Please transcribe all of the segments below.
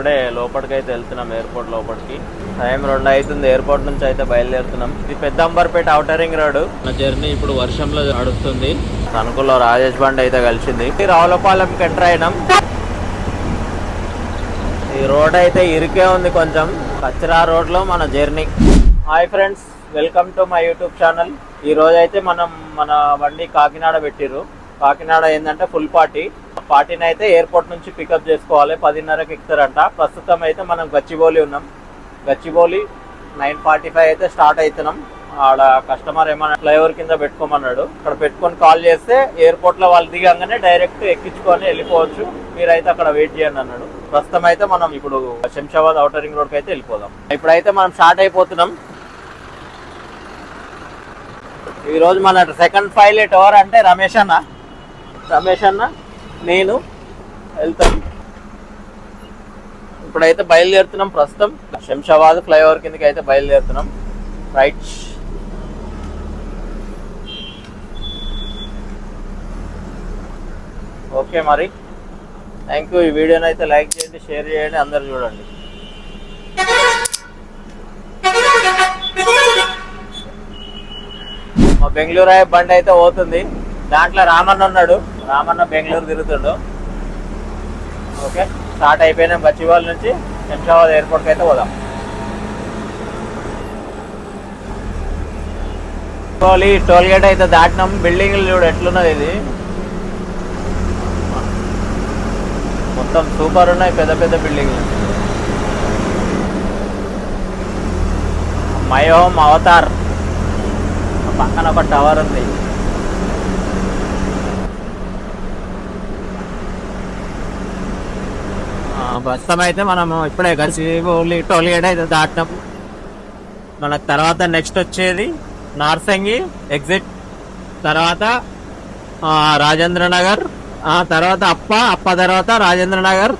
ఇప్పుడే లోపలికి అయితే వెళ్తున్నాం, ఎయిర్పోర్ట్ లోపలికి. టైం 2 అవుతుంది. ఎయిర్పోర్ట్ నుంచి అయితే బయలుదేరుతున్నాం. ఇది పెద్ద అంబర్పేట ఔటర్ రింగ్ రోడ్. నా జర్నీ ఇప్పుడు వర్షంలో నడుస్తుంది. తణుకులో రాజేష్ బండి అయితే కలిసింది. రావులపాలెంకి ఎంటర్ అయినాం. ఈ రోడ్ అయితే ఇరికే ఉంది కొంచెం. కచ్చరా రోడ్ లో మన journey. Hi friends, welcome to my YouTube channel. ఈ రోజు అయితే మన బండి కాకినాడ పెట్టిర్రు. కాకినాడ ఏంటంటే ఫుల్ పార్టీని అయితే ఎయిర్పోర్ట్ నుంచి పికప్ చేసుకోవాలి. 10:30కి ఎక్కుతారంట. ప్రస్తుతం అయితే మనం గచ్చిబౌలి ఉన్నాం. గచ్చిబౌలి 9:45 అయితే స్టార్ట్ అవుతున్నాం. ఆడ కస్టమర్ ఏమన్నా ఫ్లైఓవర్ కింద పెట్టుకోమన్నాడు. అక్కడ పెట్టుకొని కాల్ చేస్తే ఎయిర్పోర్ట్ లో వాళ్ళు దిగంగానే డైరెక్ట్ ఎక్కించుకొని వెళ్ళిపోవచ్చు, మీరైతే అక్కడ వెయిట్ చేయండి అన్నాడు. ప్రస్తుతం అయితే మనం ఇప్పుడు శంషాబాద్ ఔటర్ రింగ్ రోడ్ కి అయితే వెళ్ళిపోదాం. ఇప్పుడైతే మనం స్టార్ట్ అయిపోతున్నాం. ఈ రోజు మన సెకండ్ పైలట్ ఎవరు అంటే రమేష్ అన్న నేను వెళ్తాం. ఇప్పుడైతే బయలుదేరుతున్నాం. ప్రస్తుతం శంషాబాద్ ఫ్లైఓవర్ కిందకి అయితే బయలుదేరుతున్నాం. రైట్, ఓకే మరి. Thank you. ఈ వీడియోని అయితే లైక్ చేయండి, షేర్ చేయండి, అందరు చూడండి. మా బెంగళూరు బండి అయితే పోతుంది. దాంట్లో రామన్న ఉన్నాడు. రామన్న బెంగళూరు తిరుగుతుండు. ఓకే, స్టార్ట్ అయిపోయినాం. గచ్చిబౌలి నుంచి శంషాబాద్ ఎయిర్పోర్ట్కి అయితే పోదాం. టోల్ గేట్ అయితే దాటినాం. బిల్డింగ్లు చూడు ఎట్లున్నది. ఇది మొత్తం సూపర్ ఉన్నాయి, పెద్ద పెద్ద బిల్డింగ్లు. మై హోమ్ అవతార్ పక్కన ఒక టవర్ ఉంది. ప్రస్తుతం అయితే మనము ఇప్పుడే గచ్చిబౌలి టోల్ గేట్ అయితే దాటినాం. మనకు తర్వాత నెక్స్ట్ వచ్చేది నార్సింగి ఎగ్జిట్, తర్వాత రాజేంద్ర నగర్, తర్వాత అప్ప తర్వాత రాజేంద్ర నగర్,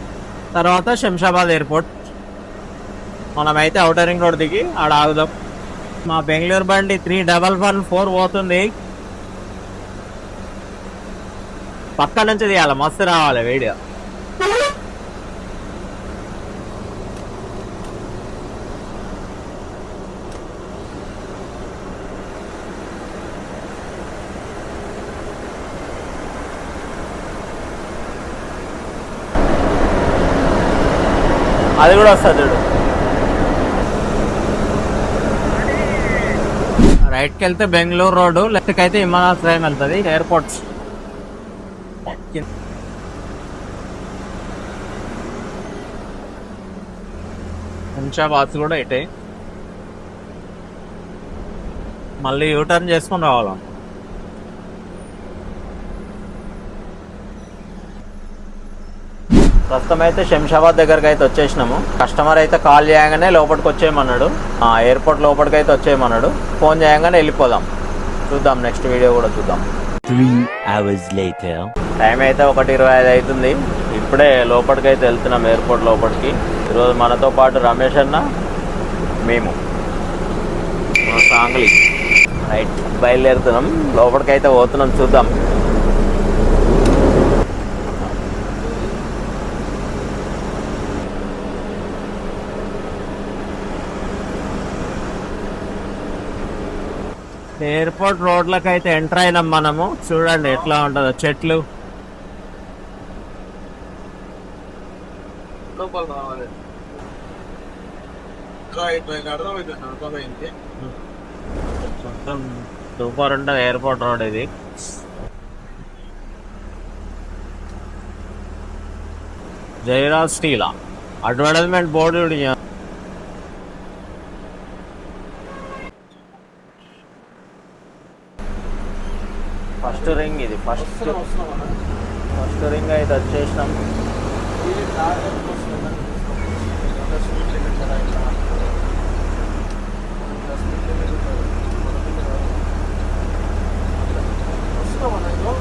తర్వాత శంషాబాద్ ఎయిర్పోర్ట్. మనమైతే ఔటర్ రింగ్ రోడ్ దిగి ఆడ ఆగుదాం. మా బెంగళూరు బండి 3114 పోతుంది. పక్క నుంచి తీయాలి, మస్తు రావాలి వీడియో. అది కూడా వస్తుంది చూడు. రైట్కి వెళ్తే బెంగళూరు రోడ్డు, లెఫ్ట్కి అయితే విమానాశ్రయం వెళ్తుంది. ఎయిర్పోర్ట్స్ శంషాబాద్ కూడా ఇటే. మళ్ళీ యూటర్న్ చేసుకొని రావాలా. ప్రస్తుతం అయితే శంషాబాద్ దగ్గరకు అయితే వచ్చేసినాము. కస్టమర్ అయితే కాల్ చేయగానే లోపలికి వచ్చేయమన్నాడు. ఎయిర్పోర్ట్ లోపలికి అయితే వచ్చేయమన్నాడు. ఫోన్ చేయగానే వెళ్ళిపోదాం. చూద్దాం, నెక్స్ట్ వీడియో కూడా చూద్దాం. 3 hours later. టైం అయితే 1:25 అవుతుంది. ఇప్పుడే లోపలికి అయితే వెళ్తున్నాం, ఎయిర్పోర్ట్ లోపలికి. ఈరోజు మనతో పాటు రమేష్ అన్న, మేము సాంగ్లీ. రైట్, బయలుదేరుతున్నాం. లోపలికి అయితే పోతున్నాం, చూద్దాం. ఎయిర్పోర్ట్ రోడ్లకు అయితే ఎంటర్ అయినాం మనము. చూడండి ఎట్లా ఉంటుందో, చెట్లు. మొత్తం సూపర్ ఉంటుంది ఎయిర్పోర్ట్ రోడ్ ఇది. జయరాజ్ స్టీలా అడ్వర్టైజ్మెంట్ బోర్డు. ఫస్ట్ రింగ్ ఇది. ఫస్ట్ రింగ్ అయితే వచ్చేసినాం.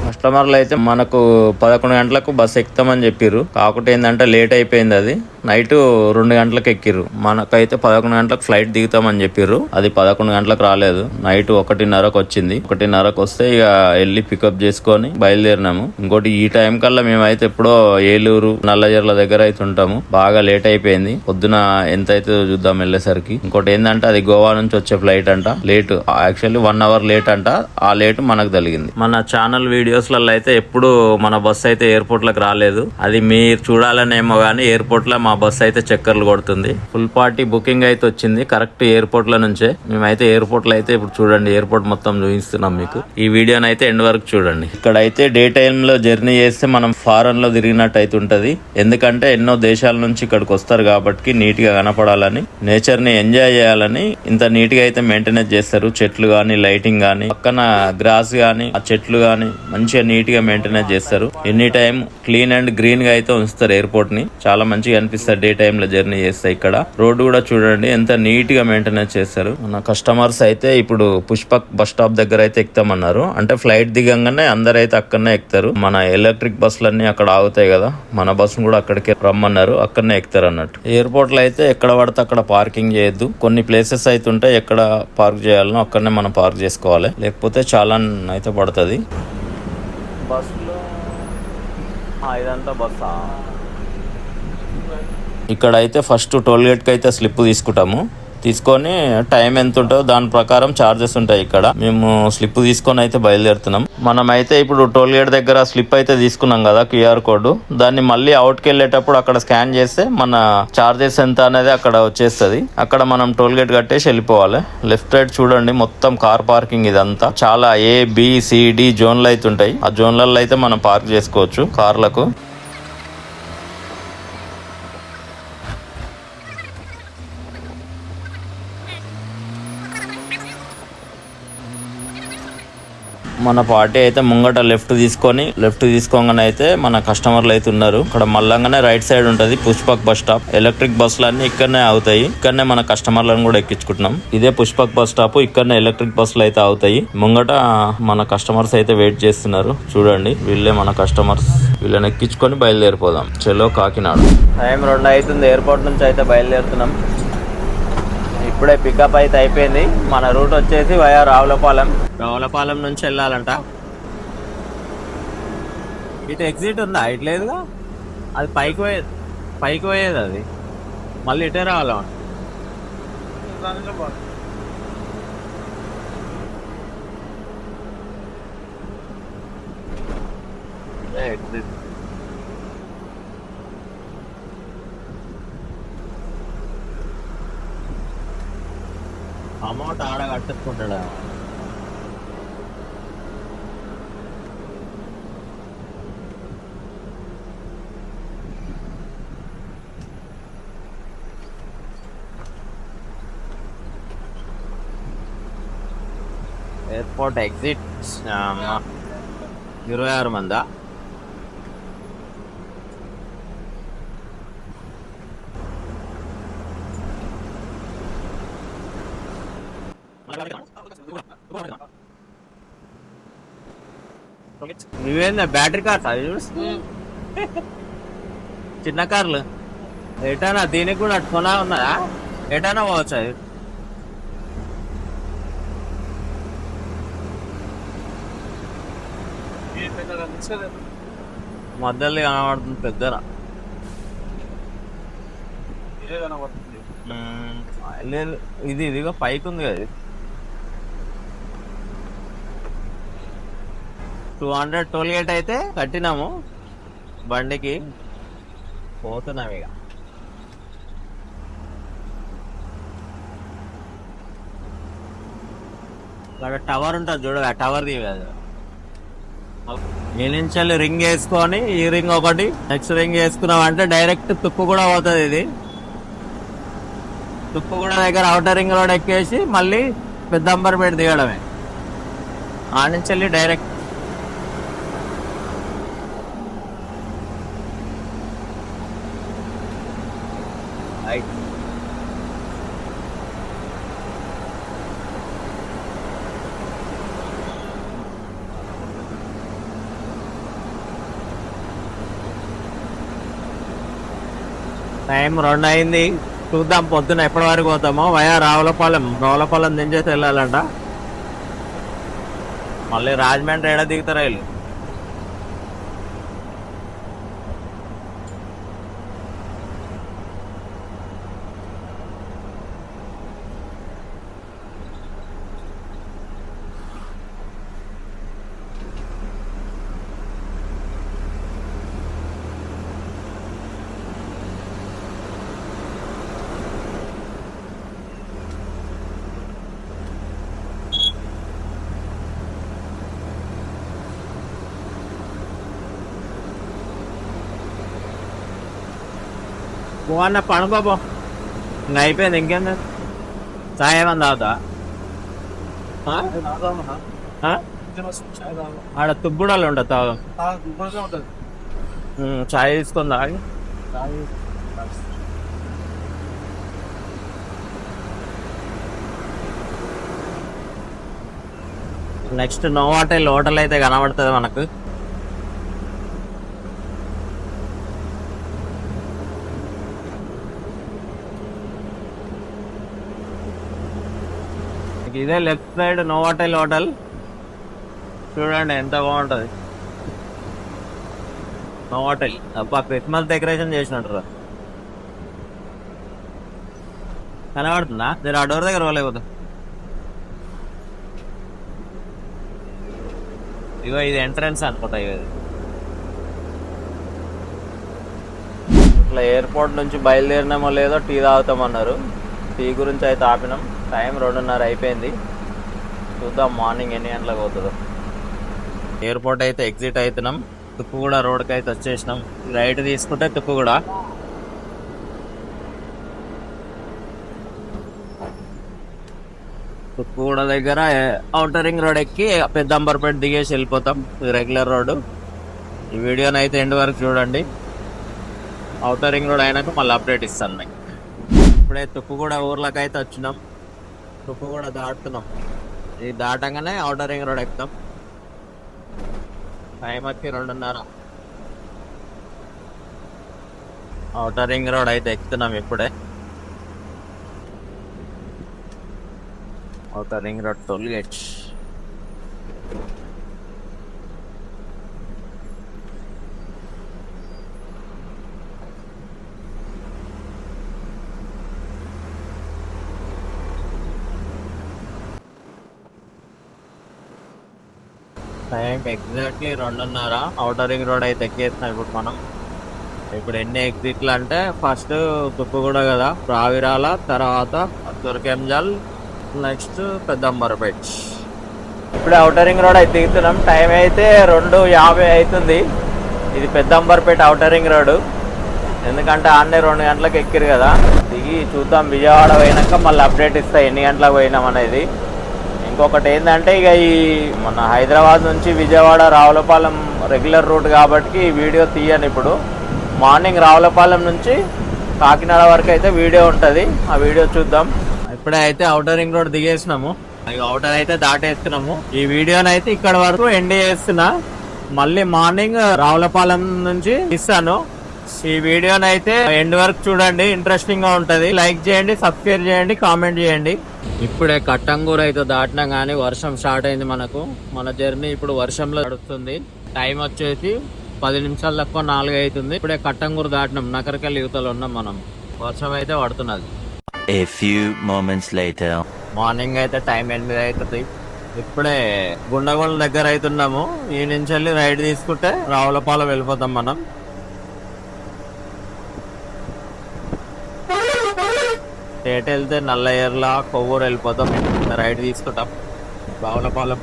కస్టమర్లు అయితే మనకు 11 గంటలకు బస్సు ఎక్కుతామని చెప్పారు. కాకపోతే ఏంటంటే లేట్ అయిపోయింది. అది నైట్ 2 గంటలకు ఎక్కిర్రు. మనకైతే 11 గంటలకు ఫ్లైట్ దిగుతామని చెప్పిర్రు. అది 11 గంటలకు రాలేదు. నైట్ 1:30కు వచ్చింది. 1:30కు వస్తే ఇక వెళ్ళి పికప్ చేసుకొని బయలుదేరినాము. ఇంకోటి ఈ టైం కల్లా మేమైతే ఎప్పుడో ఏలూరు నల్లజర్ల దగ్గర అయితే ఉంటాము. బాగా లేట్ అయిపోయింది. పొద్దున ఎంత అయితే చూద్దాం వెళ్ళేసరికి. ఇంకోటి ఏంటంటే అది గోవా నుంచి వచ్చే ఫ్లైట్ అంట. లేట్ యాక్చువల్లీ 1 అవర్ లేట్ అంట. ఆ లేట్ మనకు జరిగింది. మన ఛానల్ వీడియోస్లలో అయితే ఎప్పుడు మన బస్సు అయితే ఎయిర్పోర్ట్ లకు రాలేదు. అది మీరు చూడాలనేమో గానీ ఎయిర్పోర్ట్ లో మా బస్సు అయితే చక్కర్లు కొడుతుంది. ఫుల్ పార్టీ బుకింగ్ అయితే వచ్చింది కరెక్ట్ ఎయిర్పోర్ట్ లో నుంచే. మేమైతే ఎయిర్పోర్ట్ లో అయితే ఇప్పుడు చూడండి ఎయిర్పోర్ట్ మొత్తం చూపిస్తున్నాం మీకు. ఈ వీడియోని అయితే ఎండ్ వరకు చూడండి. ఇక్కడ అయితే డే టైమ్ లో జర్నీ చేస్తే మనం ఫారెన్ లో తిరిగినట్టు అయితే ఉంటది. ఎందుకంటే ఎన్నో దేశాల నుంచి ఇక్కడికి వస్తారు కాబట్టి నీట్ గా కనపడాలని, నేచర్ ని ఎంజాయ్ చేయాలని ఇంత నీట్ గా అయితే మెయింటెనెన్స్ చేస్తారు. చెట్లు గానీ, లైటింగ్ గానీ, పక్కన గ్రాస్ గానీ, ఆ చెట్లు గానీ మంచిగా నీట్ గా మెయింటెనెన్స్ చేస్తారు. Any time clean and green గా అయితే ఉంచుతారు ఎయిర్పోర్ట్ ని. చాలా మంచిగా అనిపిస్తుంది డే టైమ్ లో జర్నీ చేస్తే. ఇక్కడ రోడ్డు కూడా చూడండి ఎంత నీట్ గా మెయింటెనెన్స్ చేస్తారు. మన కస్టమర్స్ అయితే ఇప్పుడు పుష్పక్ బస్ స్టాప్ దగ్గర అయితే ఎక్కుతామన్నారు. అంటే ఫ్లైట్ దిగంగానే అందరైతే అక్కడనే ఎక్కుతారు. మన ఎలక్ట్రిక్ బస్సులన్నీ అక్కడ ఆగుతాయి కదా, మన బస్సును కూడా అక్కడికి రమ్మన్నారు. అక్కడనే ఎక్కుతారు అన్నట్టు. ఎయిర్పోర్ట్ లో అయితే ఎక్కడ పడితే అక్కడ పార్కింగ్ చేయొద్దు. కొన్ని ప్లేసెస్ అయితే ఉంటాయి ఎక్కడ పార్క్ చేయాలనో అక్కడనే మనం పార్క్ చేసుకోవాలి, లేకపోతే చాలా అయితే పడుతుంది. బస్సులో ఇదంతా బస్సా. ఇక్కడ అయితే ఫస్ట్ టోల్ గేట్ కి అయితే స్లిప్ తీసుకుంటాము. తీసుకొని టైం ఎంత ఉంటుందో దాని ప్రకారం చార్జెస్ ఉంటాయి. ఇక్కడ మేము స్లిప్ తీసుకొని అయితే బయలుదేరుతున్నాం. మనం అయితే ఇప్పుడు టోల్ గేట్ దగ్గర స్లిప్ అయితే తీసుకున్నాం కదా, క్యూఆర్ కోడ్. దాన్ని మళ్ళీ అవుట్కి వెళ్ళేటప్పుడు అక్కడ స్కాన్ చేస్తే మన చార్జెస్ ఎంత అనేది అక్కడ వచ్చేస్తుంది. అక్కడ మనం టోల్ గేట్ కట్టేసి వెళ్ళిపోవాలి. లెఫ్ట్ రైట్ చూడండి మొత్తం కార్ పార్కింగ్. ఇదంతా చాలా ABCD జోన్లు అయితే ఉంటాయి. ఆ జోన్లలో అయితే మనం పార్క్ చేసుకోవచ్చు కార్లకు. మన పార్టీ అయితే ముంగట లెఫ్ట్ తీసుకోగానే అయితే మన కస్టమర్లు అయితే ఉన్నారు. ఇక్కడ మళ్ళంగానే రైట్ సైడ్ ఉంటది పుష్పక్ బస్ స్టాప్. ఎలక్ట్రిక్ బస్సులు అన్ని ఇక్కడనే అవుతాయి. ఇక్కడనే మన కస్టమర్లను కూడా ఎక్కించుకుంటున్నాం. ఇదే పుష్పక్ బస్ స్టాప్. ఇక్కడనే ఎలక్ట్రిక్ బస్సులు అయితే అవుతాయి. ముంగట మన కస్టమర్స్ అయితే వెయిట్ చేస్తున్నారు. చూడండి వీళ్ళే మన కస్టమర్స్. వీళ్ళని ఎక్కించుకొని బయలుదేరిపోదాం. చలో కాకినాడ. టైం 2 అవుతుంది. ఎయిర్పోర్ట్ నుంచి అయితే బయలుదేరుతున్నాం. ఇప్పుడే పికప్ అయితే అయిపోయింది. మన రూట్ వచ్చేసి వయా రావులపాలెం నుంచి వెళ్ళాలంట. ఇటు ఎగ్జిట్ ఉందా? ఇటు లేదుగా. అది పైకి పోయేది అది. మళ్ళీ ఇటే రావాల. ఎగ్జిట్ అమౌంట్ ఆడ కట్టుకుంటాడా? ఎయిర్పోర్ట్ ఎగ్జిట్ 26 మందా? నువ్వేందా బ్యాటరీ కార్స్ అది చూడు. చిన్న కార్లు ఎటైనా దీనికి కూడా కొనా ఉన్నదా? ఎటైనా పోవచ్చు. అది మధ్యలో కనబడుతుంది పెద్దన. ఇదిగో పైకి ఉంది కదా. 200 టోల్ గేట్ అయితే కట్టినాము. బండికి పోతున్నాం ఇక. అక్కడ టవర్ ఉంటుంది చూడ, ఆ టవర్ దిగదు. ఈ నుంచి రింగ్ వేసుకొని ఈ రింగ్ ఒకటి నెక్స్ట్ రింగ్ వేసుకున్నాం అంటే డైరెక్ట్ తుక్కు కూడా పోతుంది. ఇది తుక్కు కూడా దగ్గర అవుటర్ రింగ్ రోడ్ ఎక్కేసి మళ్ళీ పెద్దంబర్పేట దిగడమే. ఆ నుంచి డైరెక్ట్ టైం 2 అయింది. చూద్దాం పొద్దున ఎప్పటి వరకు పోతామో. రావులపాలెం దించేసి వెళ్ళాలంట. మళ్ళీ రాజమండ్రి ఏడ దిగుతారా వీళ్ళు. అన్న పను బాబు, ఇంకా అయిపోయింది. ఇంకేంది చాయ్ ఏమన్నా తాగుతా? ఆడ తుబ్బుడాలు ఉండదు తాగు. చాయ్ తీసుకుందా? నెక్స్ట్ హోటల్ అయితే కనబడుతుంది మనకు. ఇదే లెఫ్ట్ సైడ్ హోటల్. చూడండి ఎంత బాగుంటది హోటల్. అబ్బా క్రిస్మస్ డెకరేషన్ చేసినట్టు కనబడుతుందా? మీరు ఆ డోర్ దగ్గర పోలేకపోతే ఇగో ఇది ఎంట్రన్స్ అనుకుంటా. ఇట్లా ఎయిర్పోర్ట్ నుంచి బయలుదేరినామో లేదో టీ తాగుతామన్నారు. టీ గురించి అయితే ఆపినాం. టైం 2:30 అయిపోయింది. చూద్దాం మార్నింగ్ ఎన్ని గంటలకు పోతుందో. ఎయిర్పోర్ట్ అయితే ఎగ్జిట్ అవుతున్నాం. తుక్కుగూడ రోడ్కి అయితే వచ్చేసినాం. రైట్ తీసుకుంటే తుక్కుగూడ. తుక్కుగూడ దగ్గర ఔటర్ రింగ్ రోడ్ ఎక్కి పెద్దంబర్పేట దిగేసి వెళ్ళిపోతాం. Regular road. ఈ వీడియోని అయితే ఎండ్ వరకు చూడండి. ఔటర్ రింగ్ రోడ్ అయినాక మళ్ళీ అప్డేట్ ఇస్తాను మీకు. ఇప్పుడే తుక్కుగూడ ఊర్లోకి అయితే వచ్చినాం. తుక్కుగూడ దాటుతున్నాం. ఇది దాటంగానే ఔటర్ రింగ్ రోడ్ ఎక్కుతాం. టైం వచ్చి 2:30. ఔటర్ రింగ్ రోడ్ అయితే ఎక్కుతున్నాం ఇప్పుడే. Outer ring road toll gate. Time exactly 2:30. Outer ring road అయితే ఎక్కేస్తున్నాం ఇప్పుడు మనం. ఇప్పుడు ఎన్ని ఎగ్జిట్లు అంటే ఫస్ట్ తుక్కుగూడ కదా, రావిరాల, తర్వాత తుర్కెంజల్, నెక్స్ట్ పెద్దంబర్పేట. ఇప్పుడే ఔటర్ రింగ్ రోడ్ అయితే దిగుతున్నాం. టైం అయితే 2:50 అవుతుంది. ఇది పెద్దంబర్పేట ఔటర్ రింగ్ రోడ్. ఎందుకంటే ఆన్నే 2 గంటలకు ఎక్కిరు కదా. దిగి చూద్దాం. విజయవాడ పోయినాక మళ్ళీ అప్డేట్ ఇస్తా ఎన్ని గంటలకు పోయినాం అనేది. ఇంకొకటి ఏంటంటే ఇక ఈ మన హైదరాబాద్ నుంచి విజయవాడ రావులపాలెం రెగ్యులర్ రూట్ కాబట్టి ఈ వీడియో తీయను ఇప్పుడు. మార్నింగ్ రావులపాలెం నుంచి కాకినాడ వరకు అయితే వీడియో ఉంటుంది. ఆ వీడియో చూద్దాం. ఇప్పుడే అయితే ఔటర్ రింగ్ రోడ్ దిగేసినాము. ఔటర్ అయితే దాటేస్తున్నాము. ఈ వీడియోని అయితే ఇక్కడ వరకు ఎండ్ చేస్తున్నా. మళ్ళీ మార్నింగ్ రావులపాలెం నుంచి ఇస్తాను. ఈ వీడియోని అయితే ఎండ్ వరకు చూడండి. ఇంట్రెస్టింగ్ గా ఉంటది. లైక్ చేయండి, సబ్స్క్రైబ్ చేయండి, కామెంట్ చేయండి. ఇప్పుడే కట్టంగూరు అయితే దాటినా గానీ వర్షం స్టార్ట్ అయింది మనకు. మన జర్నీ ఇప్పుడు వర్షంలో నడుస్తుంది. టైం వచ్చేసి 10 నిమిషాలు తక్కువ 4 అవుతుంది. ఇప్పుడే కట్టంగూరు దాటినాం. నకరికల్ యువతలో ఉన్నాం మనం. వర్షం అయితే పడుతున్నది. A few moments later. Morning అయితే టైం 8 అవుతుంది. ఇప్పుడే గుండగోళ దగ్గర అవుతున్నాము. ఈ నుంచి వెళ్ళి రైడ్ తీసుకుంటే రావులపాలెం వెళ్ళిపోతాం మనం. స్టేట్ వెళ్తే నల్లయ్యర్ల, కొవ్వూరు వెళ్ళిపోతాం. రైడ్ తీసుకుంటాం. రావులపాలెం,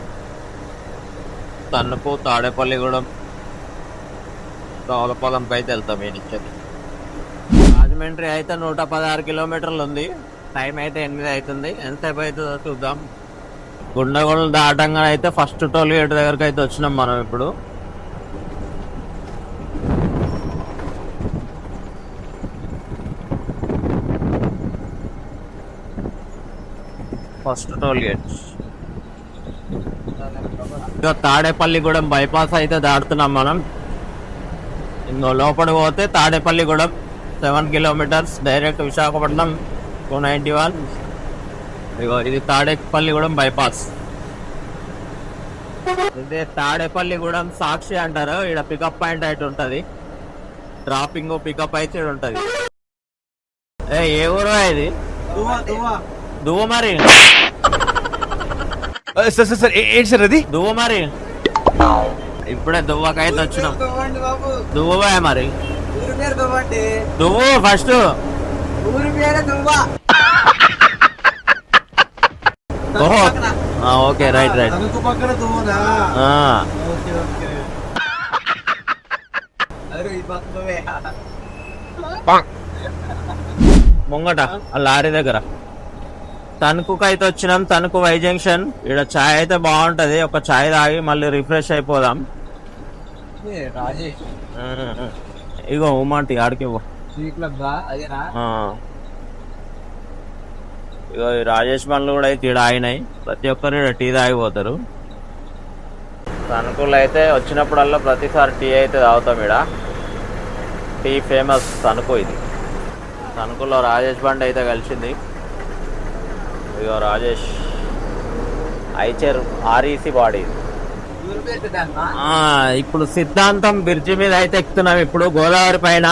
తణుకు, తాడేపల్లిగూడెం, రావులపాలెంకి అయితే వెళ్తాం. ఈ నుంచి రాజమండ్రి అయితే 116 కిలోమీటర్లు ఉంది. టైం అయితే 8 అవుతుంది. ఎంతసేపు అవుతుందో చూద్దాం. గుండగోళ దాటంగా అయితే ఫస్ట్ టోల్ గేట్ దగ్గరకు అయితే వచ్చినాం మనం. ఇప్పుడు ఫస్ట్ టోల్ గేట్. ఇంకా తాడేపల్లిగూడెం బైపాస్ అయితే దాటుతున్నాం మనం. ఇంకో లోపల పోతే తాడేపల్లిగూడెం. 7 kilometers direct Visakhapatnam 291. ఇగో ఇది తాడేపల్లిగూడెం బైపాస్. ఇదే తాడేపల్లిగూడెం సాక్షి అంటారు. ఇక్కడ పికప్ పాయింట్ అయితే ఉంటది, డ్రాపింగ్ పికప్ అయితే ఉంటది. ఏ ఊరు ఇది? దువ్వ మరి సార్ ఏంటి సార్ అది? దువ్వ మరి ఇప్పుడే దువ్వకైతే వచ్చినాం. దువ్వ మరి దువ్వు ఫస్ట్ ఓహో ఓకే రైట్ రైట్. ముంగట ఆ లారీ దగ్గర తణుకుకి అయితే వచ్చినాం. Tanuku Y junction. ఇక్కడ చాయ్ అయితే బాగుంటది. ఒక చాయ్ తాగి మళ్ళీ రిఫ్రెష్ అయిపోదాం. ఇగో ఉమాంటి ఆడికి ఇగో ఈ రాజేష్ బండ్లు కూడా అయితే ఇక్కడ ఆగినాయి. ప్రతి ఒక్కరు ఇక్కడ టీ తాగిపోతారు. తణుకులో అయితే వచ్చినప్పుడల్లా ప్రతిసారి టీ అయితే తాగుతాం. ఇక్కడ టీ ఫేమస్ తణుకు. ఇది తణుకులో రాజేష్ బండి అయితే కలిసింది. ఇగో రాజేష్ ఐచర్ ఆర్ఈసి బాడీ. ఇప్పుడు సిద్ధాంతం బ్రిడ్జి మీద అయితే ఎక్కుతున్నాం. ఇప్పుడు గోదావరి పైన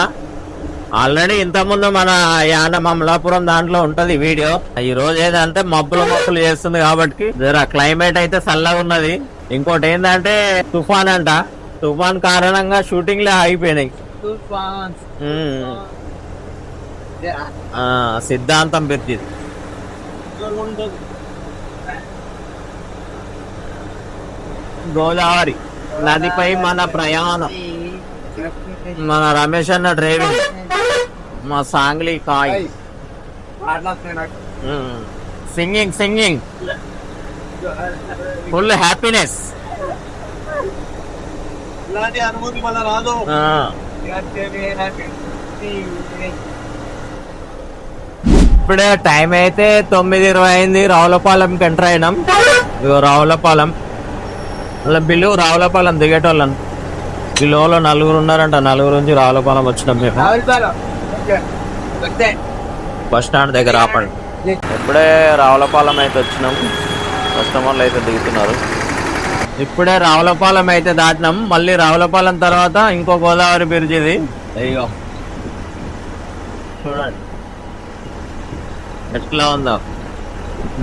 ఆల్రెడీ ఇంతకుముందు మన యాన మమలాపురం దాంట్లో ఉంటది వీడియో. ఈ రోజు ఏదంటే మబ్బులు చేస్తుంది కాబట్టి జర క్లైమేట్ అయితే చల్లగా ఉన్నది. ఇంకోటి ఏంటంటే తుఫాన్ అంట. తుఫాన్ కారణంగా షూటింగ్లే ఆగిపోయినాయి. సిద్ధాంతం బ్రిడ్జి. గోదావరి నదిపై మన ప్రయాణం. మన రమేష్ అన్న డ్రైవింగ్, మా సాంగ్లీ కాయ్ సింగింగ్ ఫుల్ హ్యాపీనెస్. ఇప్పుడే టైం అయితే 9:20 అయింది. రావులపాలెంకి ఎంటర్ అయినాం. ఇగో రావులపాలెం బిల్లు. రావులపాలెం దిగేటోళ్ళం. బిల్లులో 4 ఉన్నారంట. 4 నుంచి రావులపాలెం వచ్చినాం మేము. బస్ స్టాండ్ దగ్గర ఆపండి. ఇప్పుడే రావులపాలెం అయితే వచ్చినాం. కస్టమర్లు అయితే దిగుతున్నారు. ఇప్పుడే రావులపాలెం అయితే దాటినాం. మళ్ళీ రావులపాలెం తర్వాత ఇంకో గోదావరి బ్రిడ్జ్ ఇది. అయ్యో చూడండి ఎట్లా ఉందో.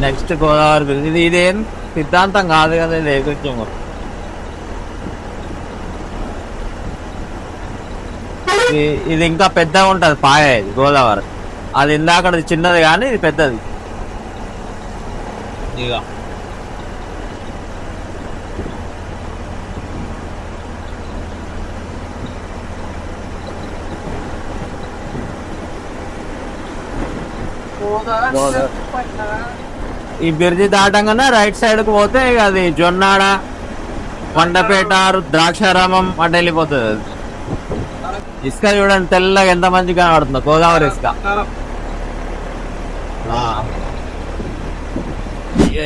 Next Godavari bridge. ఇదేం సిద్ధాంతం కాదు కదా, ఇది ఏకృత్యం. ఇది ఇంకా పెద్దగా ఉంటది పాయ. ఇది గోదావరి. అది ఇందాక చిన్నది కానీ ఇది పెద్దది. ఇక ఈ బ్రిడ్జి దాటంగానే రైట్ సైడ్ కు పోతే అది జొన్నాడ, కొండపేట, ద్రాక్షారామం అటు వెళ్ళిపోతుంది. అది ఇసుక చూడండి తెల్లగా ఎంత మంచిగా కనబడుతుందో, గోదావరి ఇసుక.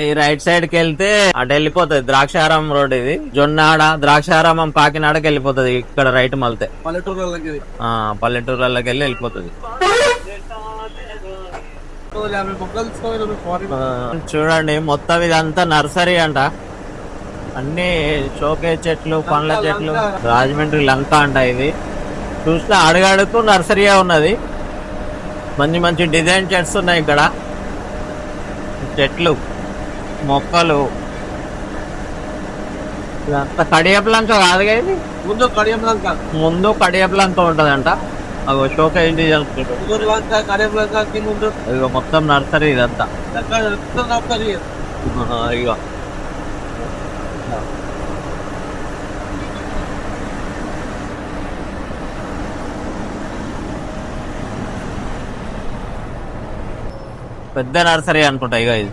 ఈ రైట్ సైడ్ కి వెళ్తే అటు వెళ్ళిపోతుంది ద్రాక్షారామం రోడ్. ఇది జొన్నాడ, ద్రాక్షారామం, కాకినాడకి వెళ్ళిపోతుంది. ఇక్కడ రైట్ మళ్తే పల్లెటూర్లకి వెళ్ళిపోతుంది. చూడండి మొత్తం ఇదంతా నర్సరీ అంట. అన్ని షోకే చెట్లు, పండ్ల చెట్లు. రాజమండ్రి లంక అంట ఇది. చూస్తే అడుగడుకు నర్సరీయే ఉన్నది. మంచి మంచి డిజైన్ చెట్స్ ఉన్నాయి ఇక్కడ. చెట్లు, మొక్కలు. ఇదంతా కడియప్లంక కాదు కదా ఇది. ముందు కడియప్లంక ఉంటదంట. అగో షోకేజ్ డిజైన్. ఇగో మొత్తం నర్సరీ ఇదంతా. ఇగో పెద్ద నర్సరీ అనుకుంటా. ఇక ఇది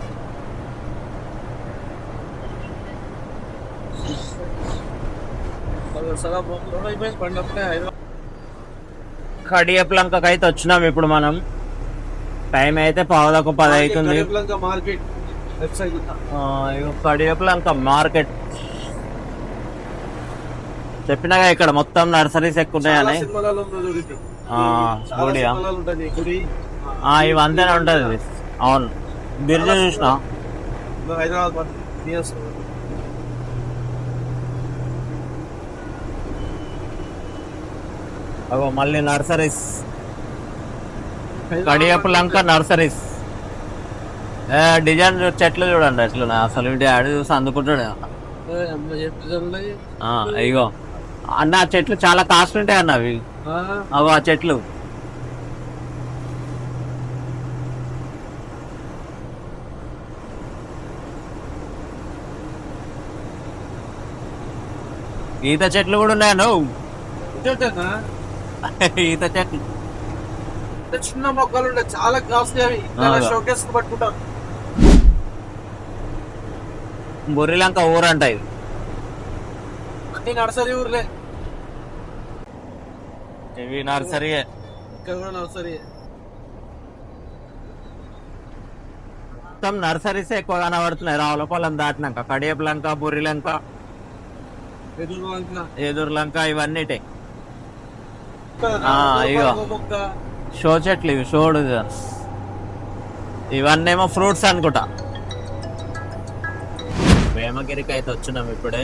కడియప్లంకకి అయితే వచ్చినాం ఇప్పుడు మనం. టైం అయితే 9:10 అవుతుంది. కడియప్లంక మార్కెట్ చెప్పినాగా ఇక్కడ మొత్తం నర్సరీస్ ఎక్కువ ఉన్నాయని. గుడియా ఇవి అంతేనే ఉంటుంది. అవును, బిర్జు చూసిన. హైదరాబాద్ అగో మళ్ళీ నర్సరీస్, కడియపు లంక నర్సరీస్. డిజైన్ చెట్లు చూడండి ఎట్లున్నా. అసలు వీటి ఆడు చూసి అందుకుంటాడు. ఇగో అన్న, ఆ చెట్లు చాలా కాస్ట్ ఉంటాయి అన్న అవి. అగో ఆ చెట్లు. ఈత చెట్లు కూడా ఉన్నాయా నువ్వు? ఈత చెట్లు చిన్న మొక్కలు ఉండే చాలా కాస్ట్లీ అవి. షోకేస్ కు పట్టుకుంటారు. బొర్రిలంక ఊరంట ఇది. అన్ని నర్సరీ ఊర్లే. ఇవి నర్సరీ. ఇక్కడ కూడా నర్సరీ. మొత్తం నర్సరీస్ ఎక్కువ కనబడుతున్నాయి. రావులపాలెం దాటినాక కడియపులంక, బొర్రిలంక, ఎదురులంక ఇవన్నిటి. ఇగో షో చెట్లు ఇవి. షోడు ఇవన్నేమో ఫ్రూట్స్ అనుకుంటా. వేమగిరికి అయితే వచ్చినాం ఇప్పుడే.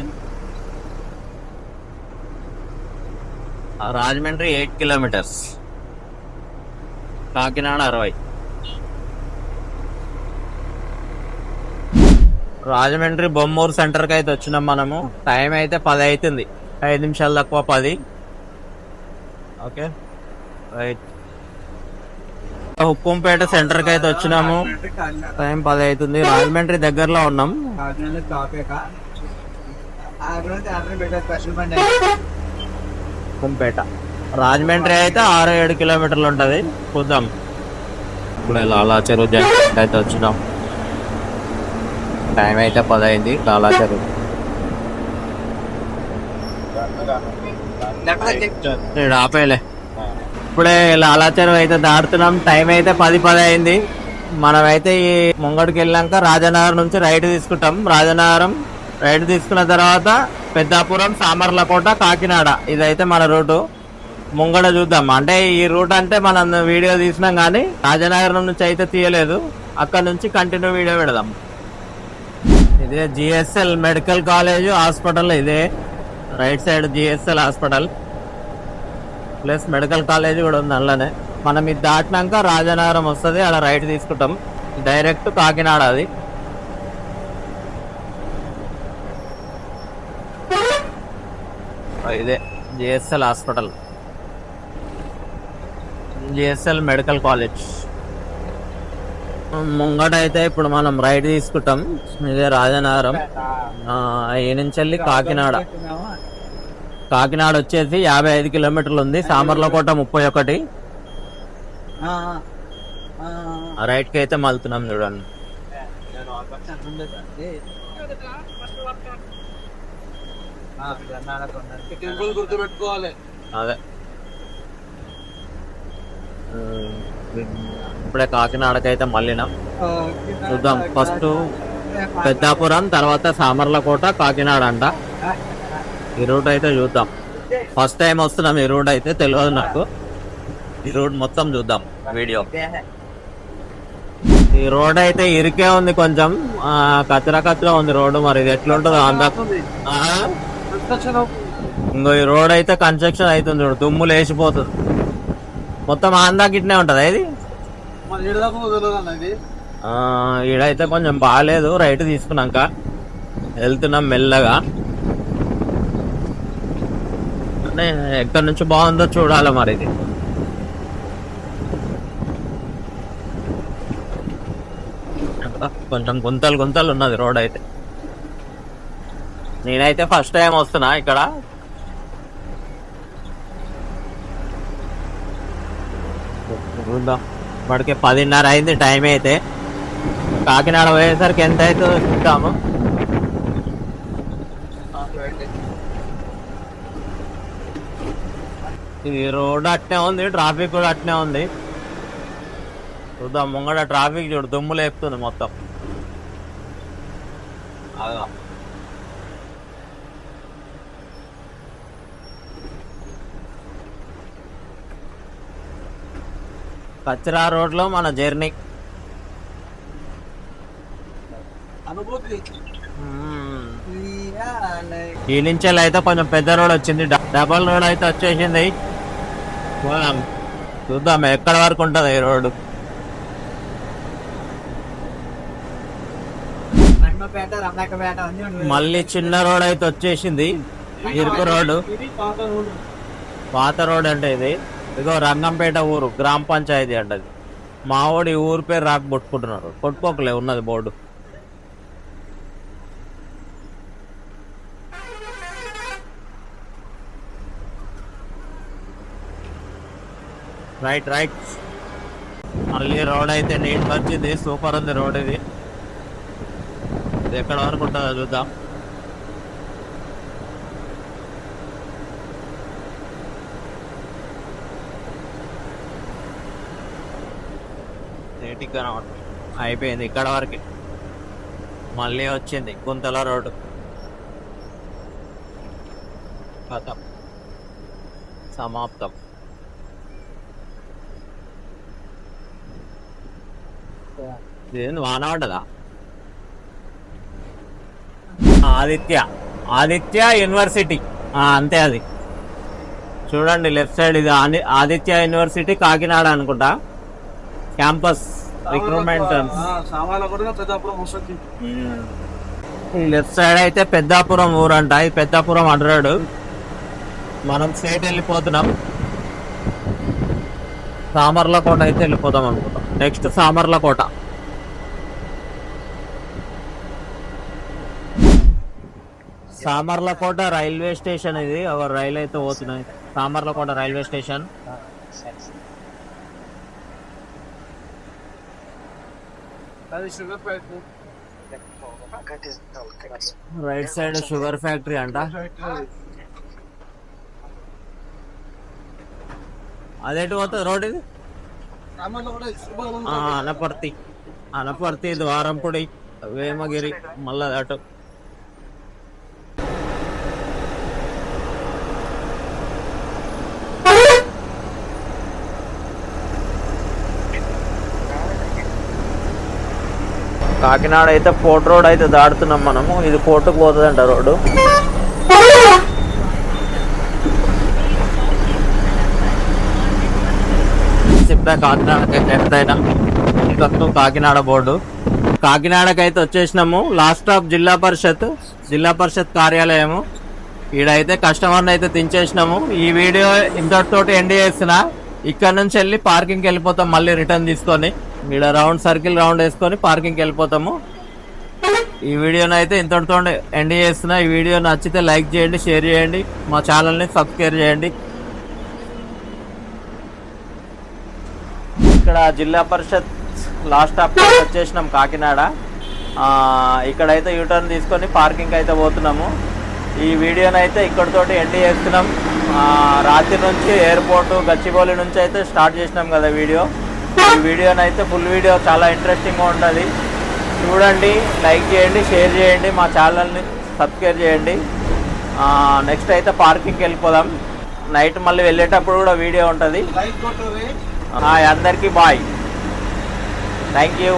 రాజమండ్రి 8 కిలోమీటర్స్, కాకినాడ 60. రాజమండ్రి బొమ్మూరు సెంటర్కి అయితే వచ్చినాం మనము. టైం అయితే 10 అవుతుంది, 5 నిమిషాలు తక్కువ 10. Okay right. హుక్కుంపేట సెంటర్కి అయితే వచ్చినాము. టైం 10 అవుతుంది. రాజమండ్రి దగ్గరలో ఉన్నాం. హుక్కుంపేట రాజమండ్రి అయితే 6-7 కిలోమీటర్లు ఉంటుంది. చూద్దాం. ఇప్పుడు లాలా చెరువు జంక్షన్ అయితే వచ్చినాం. టైం అయితే 10 అయింది. లాలా చెరువు ఆపేలే. ఇప్పుడే లాలా చెరువు అయితే దాడుతున్నాం. టైం అయితే 10 అయింది. మనమైతే ఈ ముంగడికి వెళ్ళాక రాజనగరం నుంచి రైట్ తీసుకుంటాం. రాజనగరం రైట్ తీసుకున్న తర్వాత పెద్దాపురం, సామర్లకోట, కాకినాడ. ఇదైతే మన రూటు. ముంగడ చూద్దాం. అంటే ఈ రూట్ అంటే మనం వీడియో తీసినాం కానీ రాజనగరం నుంచి అయితే తీయలేదు. అక్కడ నుంచి కంటిన్యూ వీడియో పెడదాం. ఇదే జిఎస్ఎల్ మెడికల్ కాలేజ్ హాస్పిటల్. ఇదే right side GSL hospital plus medical college కూడా ఉంది అందులోనే. మనం ఇది దాటినాక రాజనగరం వస్తుంది. అలా రైట్ తీసుకుంటాం. డైరెక్ట్ కాకినాడ. అది ఇదే GSL hospital, GSL medical college. ముంగట అయితే ఇప్పుడు మనం రైట్ తీసుకుంటాం. ఇదే రాజనగరం. ఈ నుంచి వెళ్ళి కాకినాడ. కాకినాడ వచ్చేసి 55 కిలోమీటర్లు ఉంది. సామర్లకోట 31. రైట్ కి అయితే మళ్తున్నాం చూడండి. గుర్తుపెట్టుకోవాలి. అదే ఇప్పుడే కాకినాడకి అయితే మళ్ళీనాం. చూద్దాం. ఫస్ట్ పెద్దాపురం, తర్వాత సామర్లకోట, కాకినాడ అంట. ఈ రూట్ అయితే చూద్దాం. ఫస్ట్ టైం వస్తున్నాం. ఈ రూట్ అయితే తెలియదు నాకు. ఈ రోడ్ మొత్తం చూద్దాం వీడియో. ఈ రోడ్ అయితే ఇరికే ఉంది, కొంచెం కచ్చరా ఉంది రోడ్డు. మరి ఇది ఎట్లుంటుందో అందాక. ఇంకో ఈ రోడ్ అయితే కన్స్ట్రక్షన్ అవుతుంది చూడు. దుమ్ములు వేసిపోతుంది మొత్తం. ఆందాక ఇట్నే ఉంటది ఇది. ఈడైతే కొంచెం బాగాలేదు. రైట్ తీసుకున్నాక వెళ్తున్నాం మెల్లగా. ఎక్కడి నుంచి బాగుందో చూడాలి మరి. ఇది కొంచెం గుంతలు ఉన్నది రోడ్ అయితే. నేనైతే ఫస్ట్ టైం వస్తున్నా ఇక్కడ. ఇప్పటికే 10:30 అయింది టైం అయితే. కాకినాడ పోయేసరికి ఎంత అవుతుందో చూద్దాము. ఇది రోడ్ అట్నే ఉంది, ట్రాఫిక్ కూడా అట్నే ఉంది. చూద్దాం. ముంగడ ట్రాఫిక్ చూడు, దుమ్ము లేపుతుంది మొత్తం. అదా కచ్చరా రోడ్లో మన జర్నీ. అనుభూతి ఈ నుంచి అయితే కొంచెం పెద్ద రోడ్ వచ్చింది, డబల్ రోడ్ అయితే వచ్చేసింది. పోదాం, చూద్దాం ఎక్కడ వరకు ఉంటుంది ఈ రోడ్డు. మళ్ళీ చిన్న రోడ్ అయితే వచ్చేసింది, ఇరుకు రోడ్డు. పాత రోడ్ అంటే ఇది. ఇదిగో రంగంపేట ఊరు గ్రామ పంచాయతీ అంటది. మా వాడు ఈ ఊరు పేరు రాక కొట్టుకుంటున్నారు. కొట్టుకోకలే ఉన్నది బోర్డు. Right right. మళ్ళీ రోడ్ అయితే నీట్ వచ్చింది, సూపర్ ఉంది రోడ్ ఇది. ఇది ఎక్కడ వరకు ఉంటుందో చూద్దాం. నీట్గా కనబడుతుంది. అయిపోయింది ఇక్కడ వరకు. మళ్ళీ వచ్చింది గుంతల రోడ్డు. ఖతం, సమాప్తం. ఇదేంది వాన పడ్డదా? ఆదిత్య యూనివర్సిటీ, అంతే. అది చూడండి లెఫ్ట్ సైడ్, ఇది ఆదిత్య యూనివర్సిటీ కాకినాడ అనుకుంటా. Campus recruitment. లెఫ్ట్ సైడ్ అయితే పెద్దాపురం ఊరు అంట. ఇది పెద్దాపురం అడ్రాడు. మనం స్ట్రేట్ వెళ్ళిపోతున్నాం. సామర్లకోట అయితే వెళ్ళిపోతాం అనుకుంటాం. Next Samarlakota. Samarlakota railway station. ఇది ఒక రైలు అయితే పోతున్నాయి. Samarlakota railway station. Right side sugar factory అంట. అదేంటి పోతుంది రోడ్ ఇది? అనపర్తి ద్వారంపూడి వేమగిరి మళ్ళా అటు. కాకినాడ అయితే పోర్ట్ రోడ్ అయితే దాడుతున్నాం మనము. ఇది పోర్టుకు పోతుందంట రోడ్డు. చెప్తా కాకినాడకైతే ఎంతైనా కాకినాడ బోర్డు. కాకినాడకైతే వచ్చేసినాము. లాస్ట్ స్టాప్ జిల్లా పరిషత్ కార్యాలయము. ఈడైతే కస్టమర్ని అయితే దించేసినాము. ఈ వీడియో ఇంతటితోటి ఎండ్ చేస్తున్నా. ఇక్కడ నుంచి వెళ్ళి పార్కింగ్కి వెళ్ళిపోతాం. మళ్ళీ రిటర్న్ తీసుకొని ఈడ సర్కిల్ రౌండ్ వేసుకొని పార్కింగ్కి వెళ్ళిపోతాము. ఈ వీడియోని అయితే ఇంతటితో ఎండ్ చేస్తున్నా. ఈ వీడియో నచ్చితే లైక్ చేయండి, షేర్ చేయండి, మా ఛానల్ని సబ్స్క్రైబ్ చేయండి. ఇక్కడ జిల్లా పరిషత్ లాస్ట్ స్టాప్ వచ్చేసినాం కాకినాడ. ఇక్కడైతే యూటర్న్ తీసుకొని పార్కింగ్ అయితే పోతున్నాము. ఈ వీడియోని అయితే ఇక్కడితోటి ఎండ్ చేస్తున్నాం. రాత్రి నుంచి ఎయిర్పోర్ట్ గచ్చిబౌలి నుంచి అయితే స్టార్ట్ చేసినాం కదా వీడియో. ఈ వీడియోని అయితే ఫుల్ వీడియో చాలా ఇంట్రెస్టింగ్గా ఉంటుంది. చూడండి, లైక్ చేయండి, షేర్ చేయండి, మా ఛానల్ని సబ్స్క్రైబ్ చేయండి. నెక్స్ట్ అయితే పార్కింగ్కి వెళ్ళిపోదాం. నైట్ మళ్ళీ వెళ్ళేటప్పుడు కూడా వీడియో ఉంటుంది. అందరికీ బాయ్, థ్యాంక్ యూ.